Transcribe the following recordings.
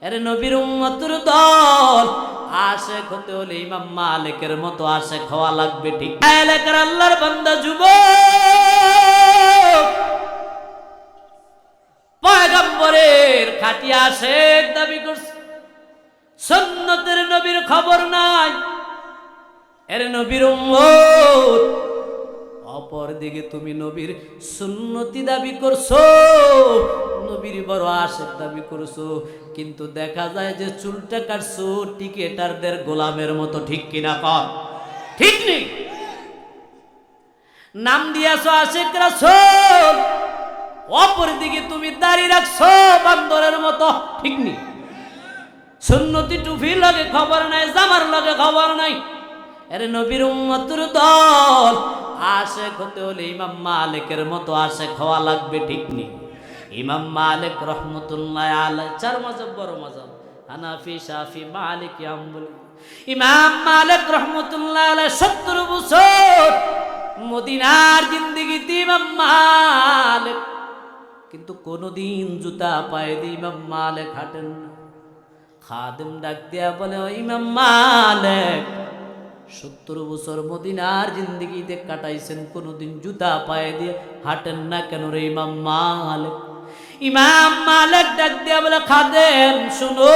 এর নবীর উম্মতের দল আশেক হতে হলে ইমাম মালিকের মতো আশেক হওয়া লাগবে। ঠিক এলাকার আল্লাহর বান্দা যুবক, পয়গম্বরের খাঁটি আশেক দাবি করছে, সুন্নতের নবীর খবর নাই, এর নবীর উম্মত। অপর দিকে তুমি নবীর সুন্নতি দাবি করছো, নবীর বড় আশেক দাবি করছো, কিন্তু দেখা যায় যে চুলটা কাটছো টিকেটারদের গোলামের মতো। ঠিক কিনা কর? ঠিক নেই? নাম দিয়াছো আশেক রাসূল, অপর দিকে তুমি দাড়ি রাখছো বান্দরের মতো। ঠিক নেই? সুন্নতি টুপি লাগে খবর নাই, জামার লাগে খবর নাই। এর নবীর উম্মতের দল আশেক হতে হলে ইমাম মালিকের মতো আশেক হওয়া লাগবে। ঠিক নেই? ইমাম মালিক রহমতুল্লাহ আলাইহি, চার মাযহাব বড় মাযহাব, হানাফি, শাফি, মালিকি, হাম্বলি। ইমাম মালিক রহমতুল্লাহ আলাইহি 70 বছর মদিনার জিন্দেগিতে ইমাম মালিক, কিন্তু কোনদিন জুতা পায়ে দিয়ে ইমাম মালিক হাঁটেন না। খাদেম ডাক দিয়া বলে, ও ইমাম মালিক, 70 বছর মদিনার জিন্দেগিতে কাটাইছেন, কোনদিন জুতা পায়ে দিয়ে হাঁটেন না কেন রে ইমাম মালিক? ইমাম মালিক ডাক দিয়া বলে, খাদেম শুনো,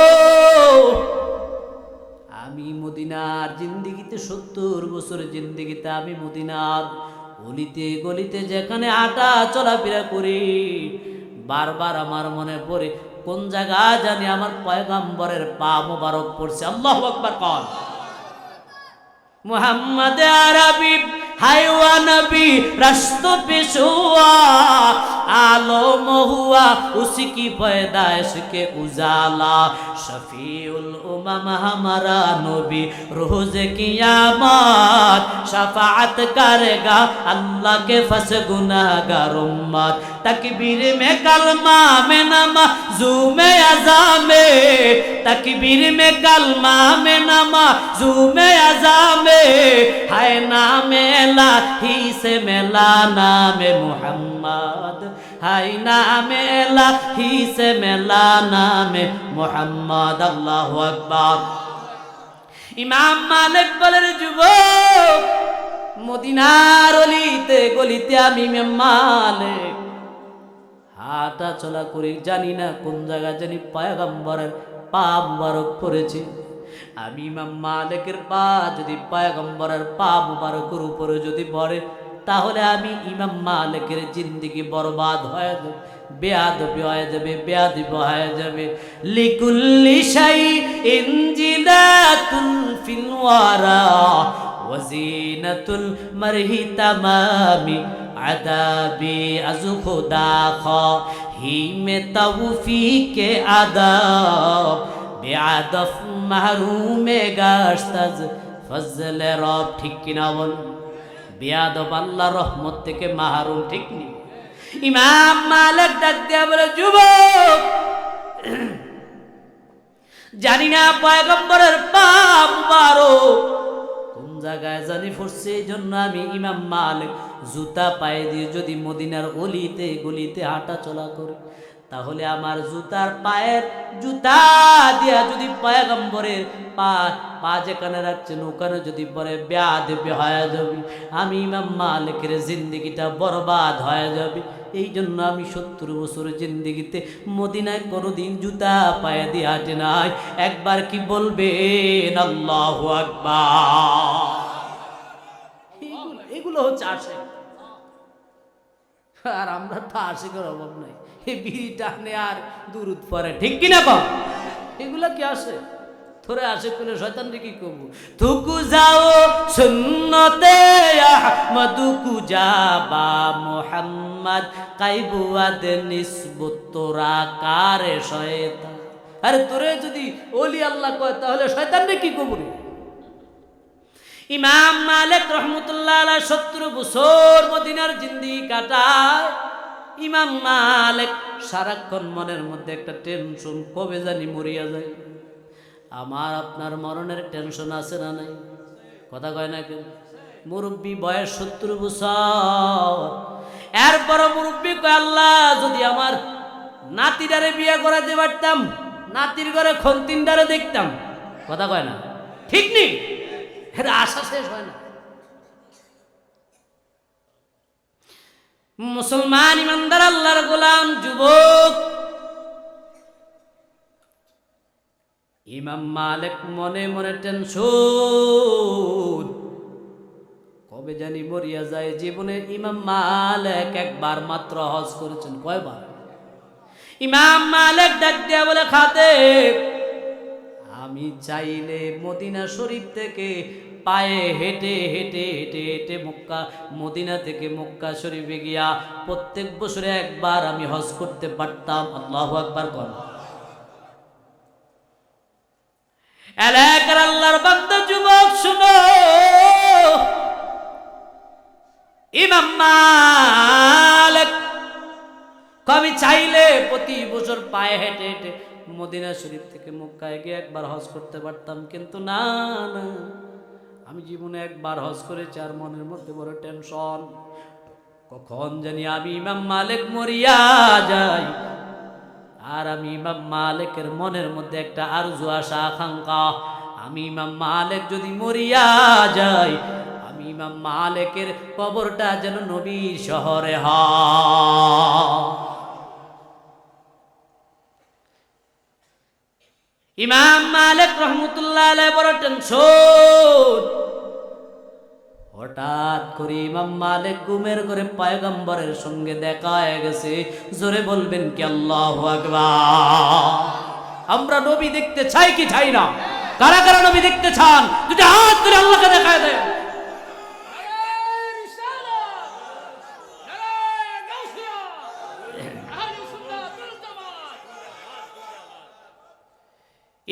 আমি মদিনার জিন্দেগিতে 70 বছর জিন্দেগিতে আমি মদিনার গলিতে গলিতে যেখানে হাঁটা চলাফেরা করি, বারবার আমার মনে পড়ে কোন জায়গা জানি আমার পয়গম্বরের পা মোবারক পড়ছে। আল্লাহু আকবার কর। মুহাম্মদ আরবি হাইওয়া নবী রাস্ত পেশুয়া, आलम हुआ उसकी पैदाइश के उजाला, शफीउल उमम हमारा नबी रोज क़ियामत, शफाअत करेगा अल्लाह के फस गुनाहगार उम्मत। तकबीर में कलमा में नमाज़ू में अज़ा में, तकबीर में कलमा में नमाज़ू में अज़ा में, है नाम इलाही से मिला नाम मुहम्मद, हाय नाम इलाही से मिला नाम मुहम्मद। अल्लाहु अकबर। इमाम मालिक বলেন, যুবক, মদিনার অলিতে গলিতে আমি ইমাম মালিক হাঁটা চলা করি, জানি না কোন জায়গা জানি পয়গম্বরের পা মুবারক পড়েছে। আমি ইমাম মালিকের পা যদি পয়গম্বরের পা মুবারকের উপরে যদি পড়ে, তাহলে আমি ইমাম মালিকের জিন্দেগি বরবাদ হয়ে যাবে, বেয়াদবি হয়ে যাবে, বেয়াদবি হয়ে যাবে। লিকুল্লি শাইইন জিলাতুল ফিল ওয়ারা ওয়াজিনাতুল মারহি তামামি আদাবি আযু খুদা হি মে তৌফিকে আদাব বেআদব মাহরুমে গাশতাজ ফজলে রব। ঠিক কিনা বল? বেয়াদব আল্লাহ রহমত থেকে মাহরুম। ঠিক নেই? ইমাম মালিক ডাক দিয়া বলে, যুবক, জানি না পয়গম্বরের পা মুবারক কোন জায়গায় জানি পড়ছে, এই জন্য আমি ইমাম মালিক জুতা পায়ে দিয়ে যদি মদিনার অলিতে গলিতে হাঁটা চলা করি, তাহলে আমার জুতার পায়ের জুতা দিয়া যদি পয়গম্বরের পা যেখানে রাখছেন ওখানে যদি পরে বেয়াদবি হয়ে যাবে, আমি ইমাম মালিকের জিন্দেগিটা বরবাদ হয়ে যাবে। এই জন্য আমি 70 বছর জিন্দেগিতে মদিনায় কোনোদিন জুতা পায়ে দিয়ে হাঁটে নাই। একবার কি বলবেন আল্লাহু আকবার? এগুলো হচ্ছে আশিক। আর আমরা তো আশিকের অভাব নাই, এই বিড়ি টানে আর দুরুদ পড়ে। ঠিক কিনা কম? এগুলা কি আসে? থরে আসে কোন শয়তান রে কি করব? থুকু যাও সুন্নতে আহমদ কুজাবা মুহাম্মদ কাইবুয়াদ নিসবত তোরা কারে শয়তান। আরে তোরে যদি ওলি আল্লাহ কয় তাহলে শয়তান রে কি করব? ইমাম মালিক রহমতুল্লাহ আলাইহি 70 বছর মদিনার জিন্দেগি কাটায়। ইমাম মালিক সারাক্ষণ মনের মধ্যে একটা টেনশন, কবে জানি মরিয়া যায়। আমার আপনার মরণের টেনশন আছে না নাই? কথা কয় না কেন? মুরব্বী বয়স 70 বছর, এরপর মুরব্বী কয়, আল্লাহ যদি আমার নাতিটারে বিয়ে করাতে পারতাম, নাতির ঘরে খন্তিনটারে দেখতাম, কথা কয় না, ঠিক নেই, এর আশা শেষ হয় না। মুসলমান ইমানদার আল্লাহর গোলাম যুবক, ইমাম মালিক মনে মনে টেনশন, কবে জানি মরিয়া যায়। জীবনে ইমাম মালিক একবার মাত্র হজ করেছেন। কয়বার? ইমাম মালিক ডাক দিয়া বলে, খাতেব, আমি চাইলে মদিনা শরীফ থেকে পায়ে হেঁটে হেঁটে হেঁটে হেঁটে মক্কা, মদিনা থেকে মক্কা শরীফে গিয়া প্রত্যেক বছরে একবার আমি হজ করতে পারতাম। আল্লাহু আকবার কর। এলাকার আল্লাহর বান্দা যুবক শুনো, ইমাম মালিক আমি চাইলে প্রতি বছর পায়ে হেঁটে হেঁটে মদিনা শরীফ থেকে মক্কায় গিয়ে একবার হজ করতে পারতাম, কিন্তু না না, আমি জীবনে একবার হজ করেছি আর মনের মধ্যে বড় টেনশন, কখন জানি আমি ইমাম মালিক মরিয়া যাই। আর আমি ইমাম মালিকের মনের মধ্যে একটা আরজু, আশা, আকাঙ্ক্ষা, আমি ইমাম মালিক যদি মরিয়া যাই, আমি ইমাম মালিকের কবরটা যেন নবীর শহরে হয়। ইমাম মালিক রহমতুল্লাহ আলাইহি বড় টেনশন। হঠাৎ করে ইমাম মালিক ঘুমের ঘরে পয়গম্বরের সঙ্গে দেখা হয়ে গেছে। জোরে বলবেন কি আল্লাহু আকবার। আমরা নবী দেখতে চাই কি চাই না? কারা কারা নবী দেখতে চান? দুটো হাত তুলে আল্লাহকে দেখায় দেন।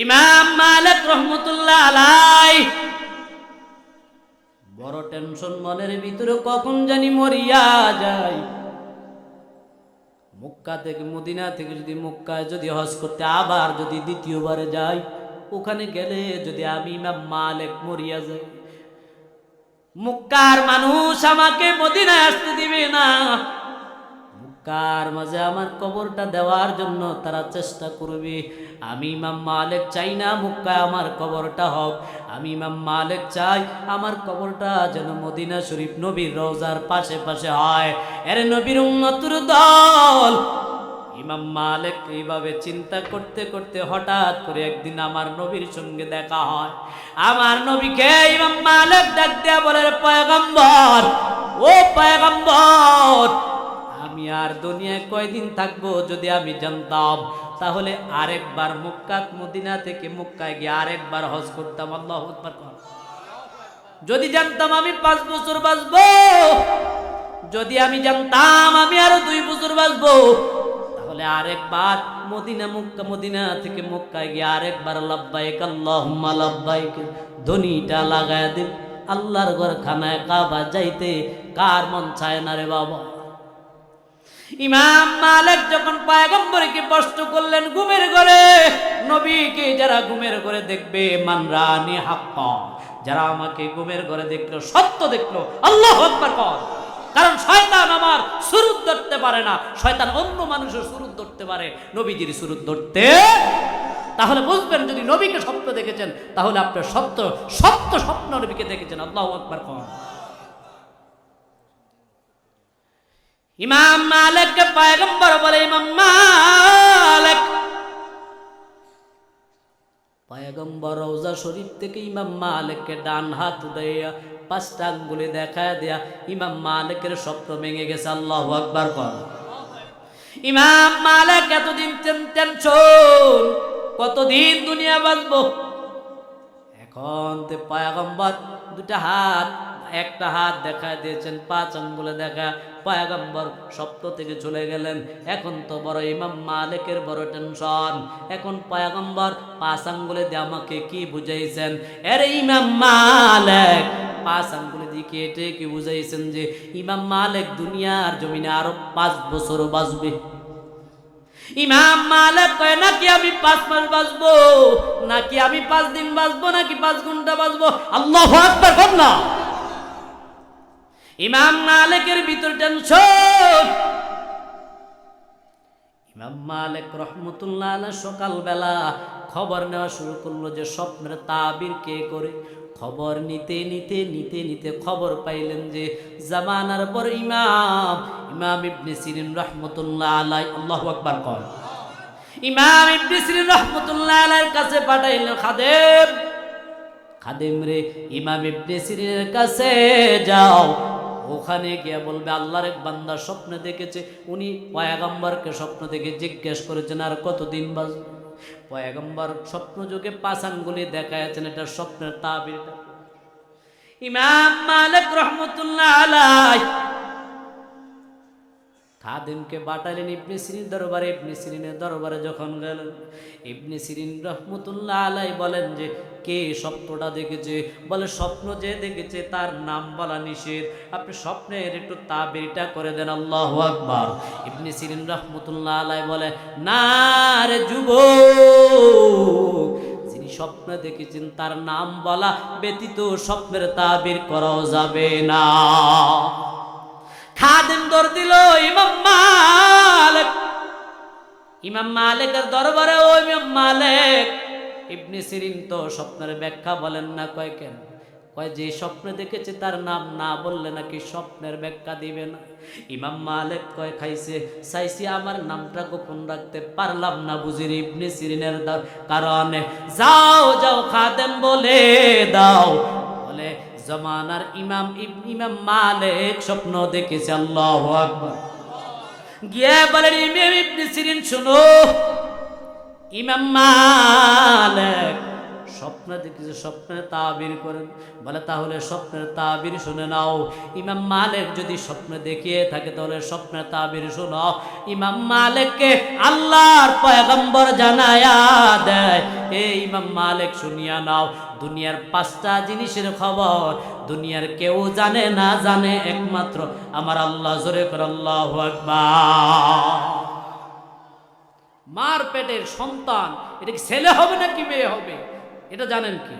ইমাম মালিক রহমতুল্লাহ আলাইহি বড় টেনশন মনের ভিতরে, কখন জানি মরিয়া যায়। মক্কা থেকে, মদিনা থেকে যদি মক্কায় যদি হজ করতে আবার যদি দ্বিতীয়বারে যাই, ওখানে গেলে যদি আমি ইমাম মালিক মরিয়া যাই, মক্কার মানুষ আমাকে মদিনায় আসতে দিবে না। মক্কার মাঝে আমার কবরটা দেওয়ার জন্য তারা চেষ্টা করবে। আমি ইমাম মালিক চাই না মক্কায় আমার কবরটা হোক, আমি ইমাম মালিক চাই আমার কবরটা যেন মদিনা শরীফ নবীর রওজার পাশে পাশে হয়। এর নবীর উম্মতের দল। ইমাম মালিক এইভাবে চিন্তা করতে করতে হঠাৎ করে একদিন আমার নবীর সঙ্গে দেখা হয়। আমার নবীকে ইমাম মালিক ডাক দেয়া বলে, পয়গম্বর, ও পয়গম্বর, আমি আর দুনিয়ায় কয়দিন থাকবো, যদি আমি জানতাম তাহলে আরেকবার মক্কা, মদিনা থেকে মক্কায় গিয়ে আরেকবার হজ করতাম। আল্লাহু আকবার। যদি জানতাম আমি 5 বছর বাঁচবো, যদি আমি জানতাম আমি আরো 2 বছর বাঁচবো, তাহলে আরেকবার মদিনা, মক্কা, মদিনা থেকে মক্কায় গিয়ে আরেকবার লাব্বাইক আল্লাহুম্মা লাব্বাইক ধ্বনিটা লাগায় দিন। আল্লাহর ঘর খানায় কাবা যাইতে কার মন চায় না রে বাবা? ইমাম মালিক যখন পয়গম্বরকে প্রশ্ন করলেন ঘুমের ঘরে, নবীকে যারা ঘুমের ঘরে দেখবে, মানরানি হাক্কা, যারা আমাকে ঘুমের ঘরে দেখলো, সত্য দেখলো, আল্লাহু আকবার কর। কারণ শয়তান আমার সুরুত ধরতে পারে না, শয়তান অন্য মানুষের সুরুত ধরতে পারে, নবীজির সুরুত ধরতে। তাহলে বুঝবেন যদি নবীকে স্বপ্ন দেখেছেন তাহলে আপনার সত্য সত্য স্বপ্ন নবীকে দেখেছেন। আল্লাহু আকবার কর। ইমাম মালিককে পয়গম্বর বলে, ইমাম মালিক, পয়গম্বর রওজা শরীফ থেকে ইমাম মালিককে ডান হাত উঠাইয়া 5টা আঙ্গুলে দেখায় দেয়া ইমাম মালিকের স্বপ্ন ভেঙে গেছে। আল্লাহু আকবার কর। ইমাম মালিক এতদিন টেনশন, কতদিন দুনিয়া বাঁচবো। এখন তে পয়গম্বর 2টা হাত, একটা হাত দেখায় দিয়েছেন, 5 আঙ্গুলে দেখা, পয়গম্বর স্বপ্ন থেকে চলে গেলেন। এখন তো বড় ইমাম মালিকের বড় টেনশন। এখন পয়গম্বর 5 আঙ্গুলে দিয়ে আমাকে কি বুঝাইছেন? আরে ইমাম মালিক 5 আঙ্গুলে দিয়ে কেটে কি বুঝাইছেন যে ইমাম মালিক দুনিয়ার জমিনে আরো 5 বছর বাঁচবে। ইমাম মালিক কয়, নাকি আমি 5 মাস বাঁচবো, নাকি আমি 5 দিন বাঁচবো, নাকি 5 ঘন্টা বাঁচবো? আল্লাহু আকবার কর না। ইমাম মালিকের ভিতর টেনশন। ইমাম মালিক রহমতুল্লাহ আলাইহি সকালবেলা খবর নেওয়া শুরু করলো যে স্বপ্নের তাবির কে করে। খবর নিতে নিতে নিতে নিতে খবর পাইলেন যে জামানার পর ইমাম ইবনে সিরিন রহমতুল্লাহ আলাইহি, আল্লাহু আকবার কর, ইমাম ইবনে সিরিন রহমতুল্লাহ আলাইহির কাছে পাঠাইলেন খাদেম, খাদেম রে ইমাম ইবনে সিরিনের কাছে যাও, ওখানে গিয়ে বলবে আল্লাহর এক বান্দা স্বপ্নে দেখেছে। উনি পয়গম্বরকে স্বপ্ন দেখে জিজ্ঞেস করেছেন আর কতদিন বাঁচবে। পয়গম্বর স্বপ্ন যুগে 5 আঙ্গুলি দেখাচ্ছেন, এটা স্বপ্নের তাবির। ইমাম মালিক রহমতুল্লাহ আলাইহি খাদেমকে পাঠালেন ইবনে সিরিন দরবারে। ইবনে সিরিনের দরবারে যখন গেলেন, ইবনে সিরিন রহমতুল্লাহ আলাইহি বলেন যে কে স্বপ্নটা দেখেছে? বলে স্বপ্ন যে দেখেছে তার নাম বলা নিষেধ, আপনি স্বপ্নের একটু তাবিরটা করে দেন। আল্লাহু আকবার। ইবনে সিরিন রহমতুল্লাহ আলাইহি বলে না রে যুবক, যিনি স্বপ্ন দেখেছেন তার নাম বলা ব্যতীত স্বপ্নের তাবির করাও যাবে না। খাদেম দর দিল ইমাম মালিক, ইমাম মালিকের দরবারে। ও ইমাম মালিক, ইবনে সিরিন তো স্বপ্নের ব্যাখ্যা বলেন না। কয় কেন? কয় যে স্বপ্ন দেখেছে তার নাম না বললে নাকি স্বপ্নের ব্যাখ্যা দিবে না। ইমাম মালিক কয় খাইছে চাইছি আমার নামটা গোপন রাখতে পারলাম না বুঝির ইবনে সিরিনের কারণে। যাও যাও খাদেম বলে দাও, বলে জামানার ইমাম মালিক স্বপ্ন দেখেছে। আল্লাহু আকবার। গিয়ে বলেন ইমাম ইবনে সিরিন শুনো, ইমাম মালিক স্বপ্ন দেখেছে, স্বপ্নের তাবির করেন। বলে তাহলে স্বপ্নের তাবির শুনে নাও। ইমাম মালিক যদি স্বপ্ন দেখিয়ে থাকে তাহলে স্বপ্নের তাবির শোনাও। ইমাম মালিককে আল্লাহর পয়গম্বর জানায়া দেয়, এই ইমাম মালিক শুনিয়া নাও, দুনিয়ার 5টা জিনিসের খবর দুনিয়ার কেউ জানে না, জানে একমাত্র আমার আল্লাহ। জোরে করে আল্লাহু আকবার। মার পেটের সন্তান, এটা কি ছেলে হবে নাকি মেয়ে হবে এটা জানেন কে?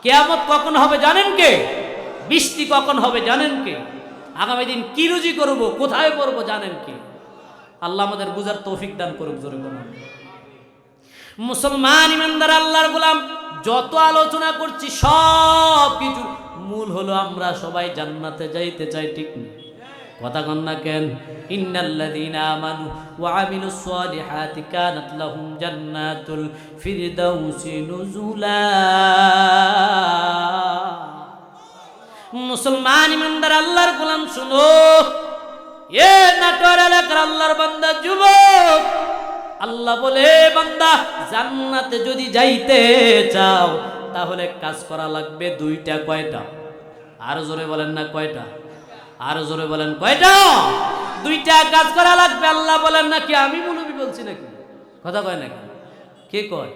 কিয়ামত কখন হবে জানেন কে? বৃষ্টি কখন হবে জানেন কে? আগামী দিন কি রুজি করব, কোথায় পড়ব জানেন কে? আল্লাহ আমাদের বুঝার তৌফিক দান করুক। জোরে বলুন। মুসলমান ইমানদার আল্লাহর গোলাম, যত আলোচনা করছি সব কিছু মূল হলো আমরা সবাই জান্নাতে যাইতে চাই, ঠিক না? কথা কন না কেন? ইন্নাল্লাযীনা আমানু ওয়া আমিলুস সালিহাতি কানাত লাহুম জান্নাতুল ফিরদাউসি নুজুলা। মুসলমান ইমানদার আল্লাহর গোলাম শুনো, এ নাটোর এলাকার আল্লাহর বান্দা যুবক, আল্লাহ বলে বান্দা জান্নাতে যদি যাইতে চাও তাহলে কাজ করা লাগবে 2টা। কয়টা? আর জোরে বলেন না কয়টা? আর জোরে বলেন কয়টা? 2টা কাজ করা লাগবে। আল্লাহ বলেন নাকি আমি মৌলবী বলছি নাকি? কথা কয় নাকি? কে কয়?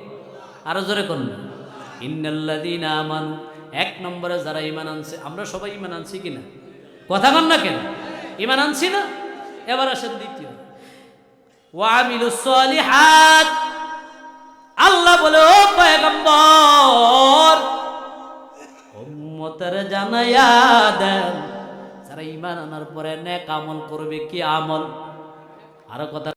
আরো জোরে কোন? ইন্নাল্লাযীনা আমানু, 1 নম্বরে যারা ঈমান আনছে। আমরা সবাই ঈমান আনছি কিনা? কথা কন না কেন? ঈমান আনছি না? এবার আসেন দ্বিতীয়, ওয়া আমিলুস সালিহাত। আল্লাহ বলে ও পয়গম্বর উম্মতের জানায়া দেন যারা ঈমান আনার পরে নেক আমল করবে। কি আমল? আরো কথা